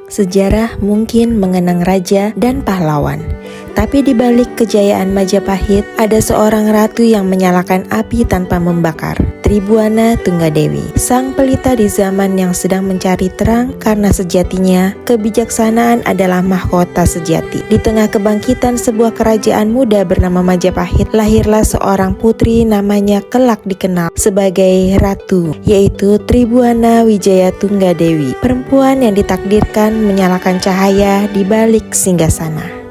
Sejarah mungkin mengenang raja dan pahlawan, tapi di balik kejayaan Majapahit ada seorang ratu yang menyalakan api tanpa membakar, Tribhuwana Tunggadewi, sang pelita di zaman yang sedang mencari terang karena sejatinya kebijaksanaan adalah mahkota sejati. Di tengah kebangkitan sebuah kerajaan muda bernama Majapahit, lahirlah seorang putri namanya kelak dikenal sebagai ratu, yaitu Tribhuwana Wijaya Tunggadewi, perempuan yang ditakdirkan menyalakan cahaya di balik singgasana.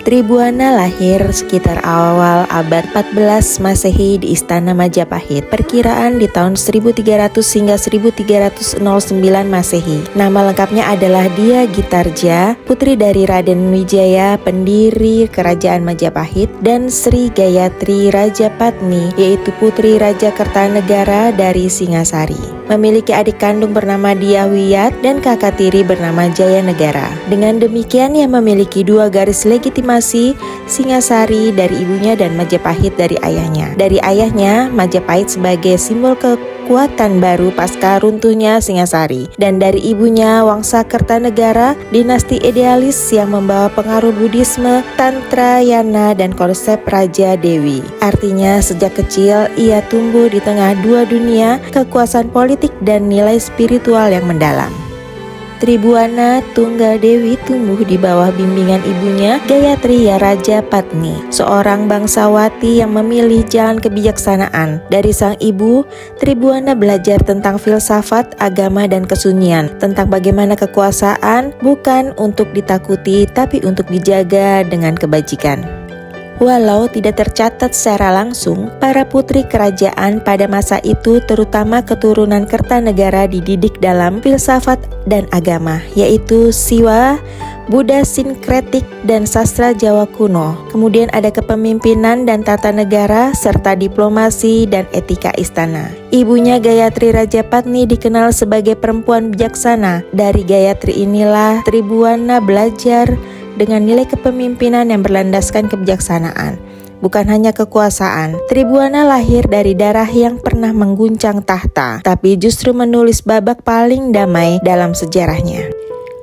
Tribhuwana lahir sekitar awal abad 14 Masehi di Istana Majapahit, perkiraan di tahun 1300 hingga 1309 Masehi. Nama lengkapnya adalah Dia Gitarja, putri dari Raden Wijaya, pendiri Kerajaan Majapahit, dan Sri Gayatri Rajapatni, yaitu putri Raja Kertanegara dari Singasari. Memiliki adik kandung bernama Dia Wiyat dan kakak tiri bernama Jayanegara. Dengan demikian ia memiliki dua garis legitimasi, Singasari dari ibunya dan Majapahit dari ayahnya. Dari ayahnya, Majapahit sebagai simbol kekuatan baru pasca runtuhnya Singasari, dan dari ibunya Wangsa Kertanegara, dinasti idealis yang membawa pengaruh Buddhisme, Tantrayana, dan konsep Raja Dewi. Artinya sejak kecil ia tumbuh di tengah dua dunia, kekuasaan politik dan nilai spiritual yang mendalam. Tribhuwana Tunggadewi tumbuh di bawah bimbingan ibunya Gayatri Rajapatni, seorang bangsawati yang memilih jalan kebijaksanaan. Dari sang ibu, Tribhuwana belajar tentang filsafat, agama, dan kesunyian, tentang bagaimana kekuasaan bukan untuk ditakuti tapi untuk dijaga dengan kebajikan. Walau tidak tercatat secara langsung, para putri kerajaan pada masa itu terutama keturunan Kertanegara dididik dalam filsafat dan agama, yaitu Siwa, Buddha sinkretik, dan sastra Jawa kuno. Kemudian ada kepemimpinan dan tata negara, serta diplomasi dan etika istana. Ibunya Gayatri Rajapatni dikenal sebagai perempuan bijaksana. Dari Gayatri inilah Tribhuwana belajar dengan nilai kepemimpinan yang berlandaskan kebijaksanaan, bukan hanya kekuasaan. Tribhuwana lahir dari darah yang pernah mengguncang tahta, tapi justru menulis babak paling damai dalam sejarahnya.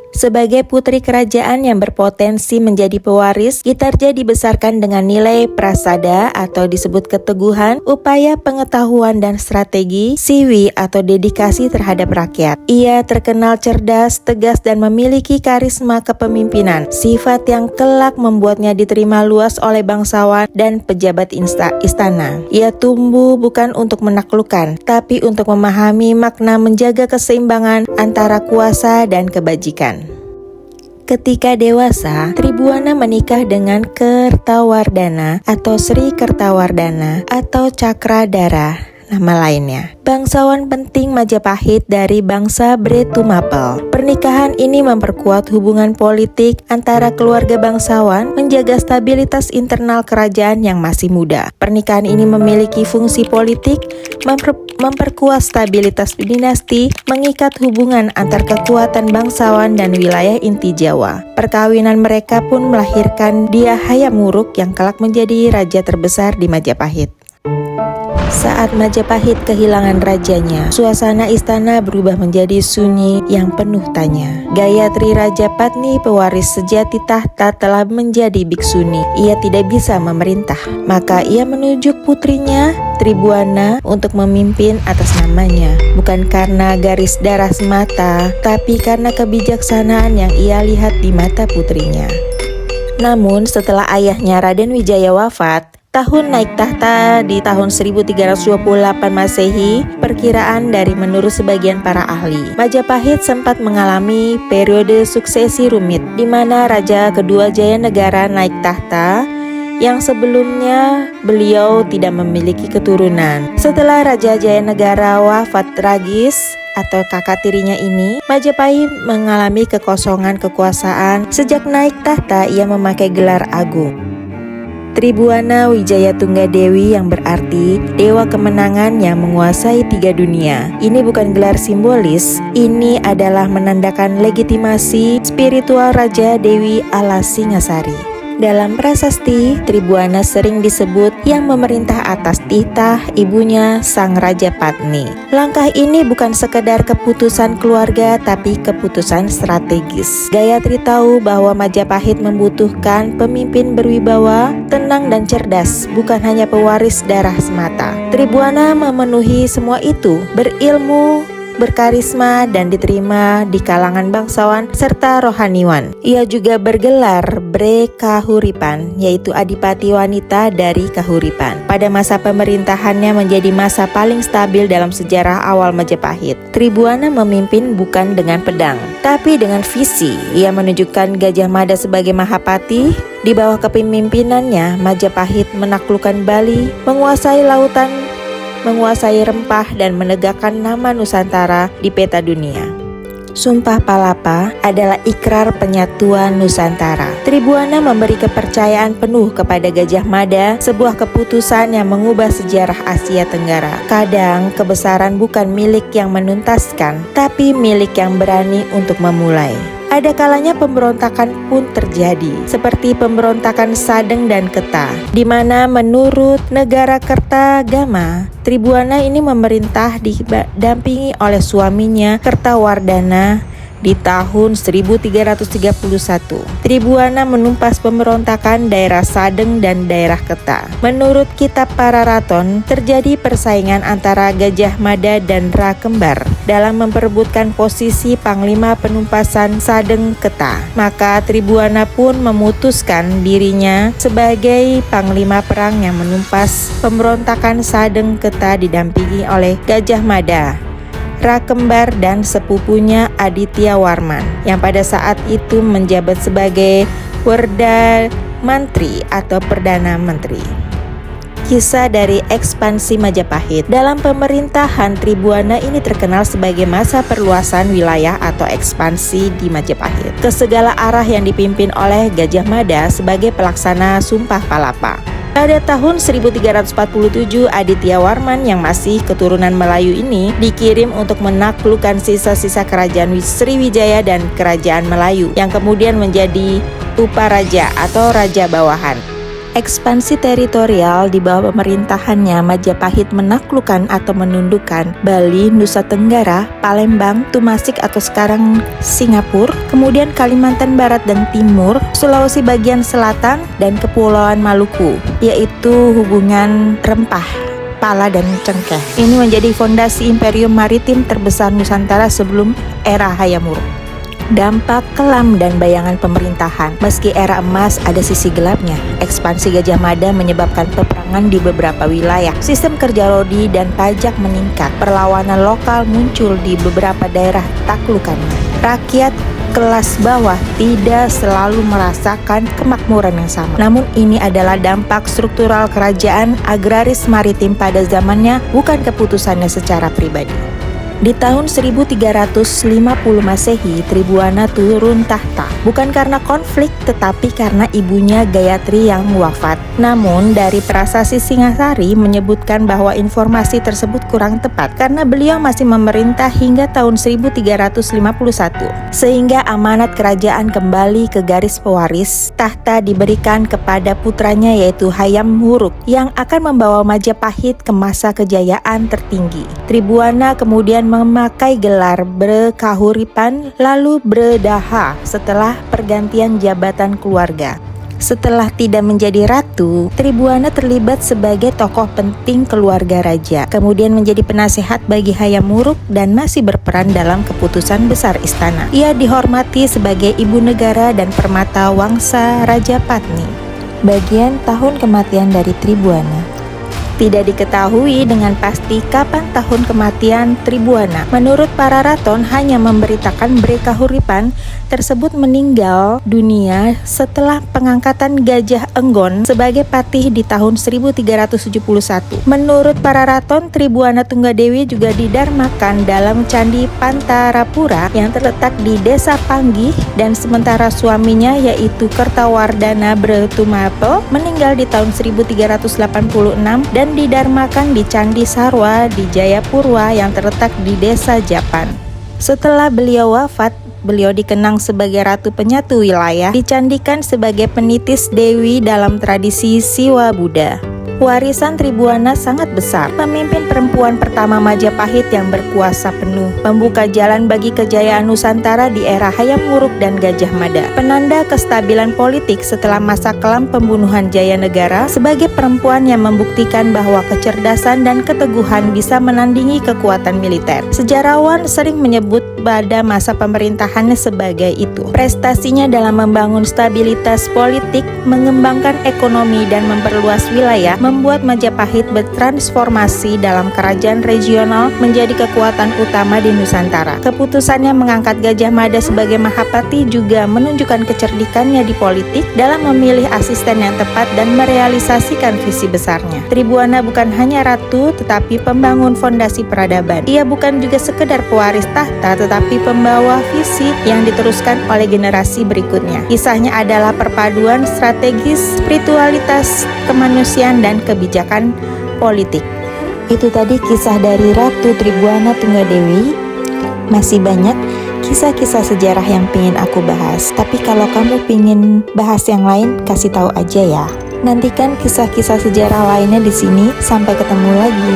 Sebagai putri kerajaan yang berpotensi menjadi pewaris, Gitarja dibesarkan dengan nilai prasada atau disebut keteguhan, upaya pengetahuan dan strategi, siwi atau dedikasi terhadap rakyat. Ia terkenal cerdas, tegas, dan memiliki karisma kepemimpinan, sifat yang kelak membuatnya diterima luas oleh bangsawan dan pejabat istana. Ia tumbuh bukan untuk menaklukkan, tapi untuk memahami makna menjaga keseimbangan antara kuasa dan kebajikan. Ketika dewasa, Tribhuwana menikah dengan Kertawardhana atau Sri Kertawardhana atau Cakradhara, nama lainnya, bangsawan penting Majapahit dari bangsa Bretumapel. Pernikahan ini memperkuat hubungan politik antara keluarga bangsawan, menjaga stabilitas internal kerajaan yang masih muda. Pernikahan ini memiliki fungsi politik, memperkuat stabilitas dinasti, mengikat hubungan antar kekuatan bangsawan dan wilayah inti Jawa. Perkawinan mereka pun melahirkan Dia Hayam-wuruk yang kelak menjadi raja terbesar di Majapahit. Saat Majapahit kehilangan rajanya, suasana istana berubah menjadi sunyi yang penuh tanya. Gayatri Rajapatni, pewaris sejati tahta, telah menjadi biksuni. Ia tidak bisa memerintah, maka ia menunjuk putrinya Tribhuwana untuk memimpin atas namanya, bukan karena garis darah semata, tapi karena kebijaksanaan yang ia lihat di mata putrinya. Namun setelah ayahnya Raden Wijaya wafat, tahun naik tahta di tahun 1328 Masehi, perkiraan dari menurut sebagian para ahli, Majapahit sempat mengalami periode suksesi rumit, di mana Raja kedua Jayanegara naik tahta, yang sebelumnya beliau tidak memiliki keturunan. Setelah Raja Jayanegara wafat tragis atau kakak tirinya ini, Majapahit mengalami kekosongan kekuasaan. Sejak naik tahta, ia memakai gelar agung, Tribhuwana Wijaya Tunggadewi, yang berarti dewa kemenangan yang menguasai 3 dunia. Ini bukan gelar simbolis, ini adalah menandakan legitimasi spiritual Raja Dewi ala Singasari. Dalam prasasti, Tribuana sering disebut yang memerintah atas titah ibunya Sang Raja Patni. Langkah ini bukan sekedar keputusan keluarga tapi keputusan strategis. Gayatri tahu bahwa Majapahit membutuhkan pemimpin berwibawa, tenang dan cerdas, bukan hanya pewaris darah semata. Tribuana memenuhi semua itu, berilmu, berkarisma dan diterima di kalangan bangsawan serta rohaniwan. Ia juga bergelar Bre Kahuripan, yaitu adipati wanita dari Kahuripan. Pada masa pemerintahannya menjadi masa paling stabil dalam sejarah awal Majapahit. Tribuana memimpin bukan dengan pedang, tapi dengan visi. Ia menunjukkan Gajah Mada sebagai Mahapati. Di bawah kepemimpinannya, Majapahit menaklukkan Bali, menguasai lautan, menguasai rempah dan menegakkan nama Nusantara di peta dunia. Sumpah Palapa adalah ikrar penyatuan Nusantara. Tribuana memberi kepercayaan penuh kepada Gajah Mada, sebuah keputusan yang mengubah sejarah Asia Tenggara. Kadang kebesaran bukan milik yang menuntaskan, tapi milik yang berani untuk memulai. Ada kalanya pemberontakan pun terjadi, seperti pemberontakan Sadeng dan Keta, di mana menurut negara Kertagama, Tribuana ini memerintah didampingi oleh suaminya Kertawardhana di tahun 1331. Tribuana menumpas pemberontakan daerah Sadeng dan daerah Keta. Menurut kitab Pararaton, terjadi persaingan antara Gajah Mada dan Ra Kembar dalam memperebutkan posisi panglima penumpasan Sadeng Keta. Maka Tribuana pun memutuskan dirinya sebagai panglima perang yang menumpas pemberontakan Sadeng Keta didampingi oleh Gajah Mada, Ra Kembar dan sepupunya Aditya Warman yang pada saat itu menjabat sebagai Werda Mantri atau Perdana Menteri. Kisah dari ekspansi Majapahit. Dalam pemerintahan Tribuana ini terkenal sebagai masa perluasan wilayah atau ekspansi di Majapahit ke segala arah yang dipimpin oleh Gajah Mada sebagai pelaksana Sumpah Palapa. Pada tahun 1347, Aditya Warman yang masih keturunan Melayu ini dikirim untuk menaklukkan sisa-sisa kerajaan Sriwijaya dan kerajaan Melayu yang kemudian menjadi Uparaja atau Raja Bawahan. Ekspansi teritorial di bawah pemerintahannya, Majapahit menaklukkan atau menundukkan Bali, Nusa Tenggara, Palembang, Tumasik atau sekarang Singapura, kemudian Kalimantan Barat dan Timur, Sulawesi bagian selatan, dan Kepulauan Maluku, yaitu hubungan rempah, pala dan cengkeh. Ini menjadi fondasi imperium maritim terbesar Nusantara sebelum era Hayam Wuruk. Dampak kelam dan bayangan pemerintahan. Meski era emas ada sisi gelapnya, ekspansi Gajah Mada menyebabkan peperangan di beberapa wilayah. Sistem kerja rodi dan pajak meningkat. Perlawanan lokal muncul di beberapa daerah taklukannya. Rakyat kelas bawah tidak selalu merasakan kemakmuran yang sama. Namun ini adalah dampak struktural kerajaan agraris maritim pada zamannya, bukan keputusannya secara pribadi. Di tahun 1350 Masehi, Tribuana turun tahta, bukan karena konflik tetapi karena ibunya Gayatri yang wafat. Namun dari prasasti Singasari menyebutkan bahwa informasi tersebut kurang tepat karena beliau masih memerintah hingga tahun 1351, sehingga amanat kerajaan kembali ke garis pewaris. Tahta diberikan kepada putranya yaitu Hayam Wuruk yang akan membawa Majapahit ke masa kejayaan tertinggi. Tribuana kemudian memakai gelar Bre Kahuripan lalu Bre Daha setelah pergantian jabatan keluarga. Setelah tidak menjadi ratu, Tribuana terlibat sebagai tokoh penting keluarga raja, kemudian menjadi penasehat bagi Hayam Wuruk dan masih berperan dalam keputusan besar istana. Ia dihormati sebagai ibu negara dan permata wangsa Raja Patni. Bagian tahun kematian dari Tribuana. Tidak diketahui dengan pasti kapan tahun kematian Tribuana. Menurut Pararaton hanya memberitakan Bre Kahuripan tersebut meninggal dunia setelah pengangkatan Gajah Enggon sebagai patih di tahun 1371. Menurut Pararaton, Tribuana Tunggadewi juga didarmakan dalam Candi Pantarapura yang terletak di Desa Panggih, dan sementara suaminya yaitu Kertawardhana Bre Tumapel meninggal di tahun 1386 dan didarmakan di Candi Sarwa di Jayapurwa yang terletak di Desa Japan. Setelah beliau wafat, beliau dikenang sebagai Ratu Penyatu Wilayah, dicandikan sebagai penitis Dewi dalam tradisi Siwa Buddha. Warisan Tribuana sangat besar, pemimpin perempuan pertama Majapahit yang berkuasa penuh, membuka jalan bagi kejayaan Nusantara di era Hayam Wuruk dan Gajah Mada, penanda kestabilan politik setelah masa kelam pembunuhan Jayanegara, sebagai perempuan yang membuktikan bahwa kecerdasan dan keteguhan bisa menandingi kekuatan militer. Sejarawan sering menyebut pada masa pemerintahannya sebagai itu. Prestasinya dalam membangun stabilitas politik, mengembangkan ekonomi dan memperluas wilayah, membuat Majapahit bertransformasi dalam kerajaan regional menjadi kekuatan utama di Nusantara. Keputusannya mengangkat Gajah Mada sebagai Mahapati juga menunjukkan kecerdikannya di politik dalam memilih asisten yang tepat dan merealisasikan visi besarnya. Tribuana bukan hanya ratu, tetapi pembangun fondasi peradaban. Ia bukan juga sekedar pewaris tahta, tetapi pembawa visi yang diteruskan oleh generasi berikutnya. Kisahnya adalah perpaduan strategis, spiritualitas, kemanusiaan, dan kebijakan politik. Itu tadi kisah dari Ratu Tribuana Tunggadewi. Masih banyak kisah-kisah sejarah yang pengen aku bahas, tapi kalau kamu pengen bahas yang lain, kasih tahu aja ya. Nantikan kisah-kisah sejarah lainnya di sini. Sampai ketemu lagi.